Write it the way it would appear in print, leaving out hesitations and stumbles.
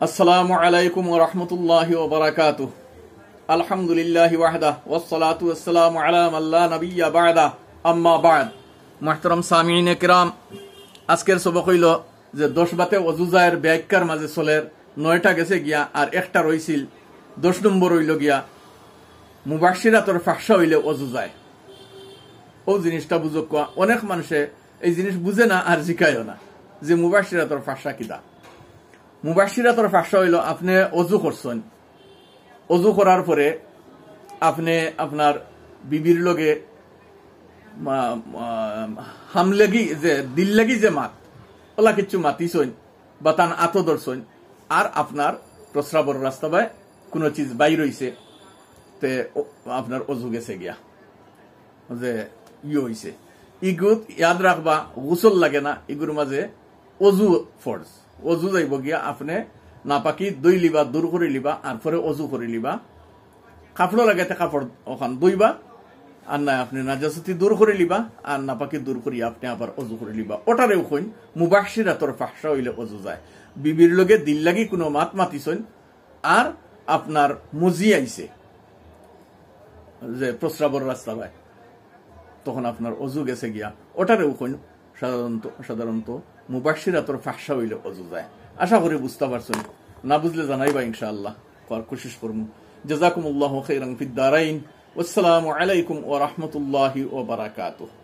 আসসালামু আলাইকুম ওয়া রাহমাতুল্লাহি ওয়া বারাকাতুহু। আলহামদুলিল্লাহি ওয়াহদা ওয়াসসালাতু ওয়াসসালামু আলা মান লা নাবিয়্যা বা'দা, আম্মা বা'দ। মুহতারাম সামিঈন কিরাম, আজকের সবক হইল যে 10 বাতে ওযুজায়ের ব্যাখ্যার মাঝে চলের 9টা গেছে গিয়া আর একটা রইছিল। 10 নম্বর হইল গিয়া মুবাশশিরাতুল ফাহশা হইলে ওযুজায়। ও জিনিসটা বুঝক, অনেক মানুষে এই জিনিস বুঝে না আর জিকায়ও না যে মুবাশশিরাতুল ফাহশা কিটা। মুবাশশিরাতুল ফাহশা হইল আপনি ওযু করছেন, ওযু করার পরে আপনি আপনার বিবির লগে হামলেগি যে দিল লাগি যে মাত ওলা কিছু মাতিছেন বা তান আতো ধরছেন আর আপনার প্রস্রাবর রাস্তা বাই কোনো চিজ বাইর হইছে, তে আপনার ওযু গেছে গিয়া যে হইছে। ইগুত ইয়াদ রাখবা, গোসল লাগে না, ইগুর মাঝে ওযু ফরজ। ওযু যাইব গিয়া আপনি নাপাকি দই লিবা, দূর করে লিবা, আর পরে ওযু করে লিবা। কাপড় লাগাইতে কাপড় ওখান দইবা, আর না আপনি নাজাসতি দূর করে লিবা, আর নাপাকি দূর করি আপনি আবার ওযু করে লিবা। ওটারেও কইন মুবাশশিরাতুল ফাহশা হইলে ওযু যায়। বিবির লগে দিল লাগি কোনো মাত মাতিছেন আর আপনার মুজি আইছে যে প্রস্রাবর রাস্তা ভাই, তখন আপনার ওযু গেছে গিয়া। ওটারেও কইন সাধারণত মুবাশশিরাতুল ফাহশা হইলে ওযু যায়। আশা করি বুঝতে পারছেন, না বুঝলে জানাইবা ইনশাআল্লাহ, কোশিশ করব। জাযাকুমুল্লাহু খাইরান ফিদ দারাইন। আসসালামু আলাইকুম ওয়া রাহমাতুল্লাহি ওয়া বারাকাতুহু।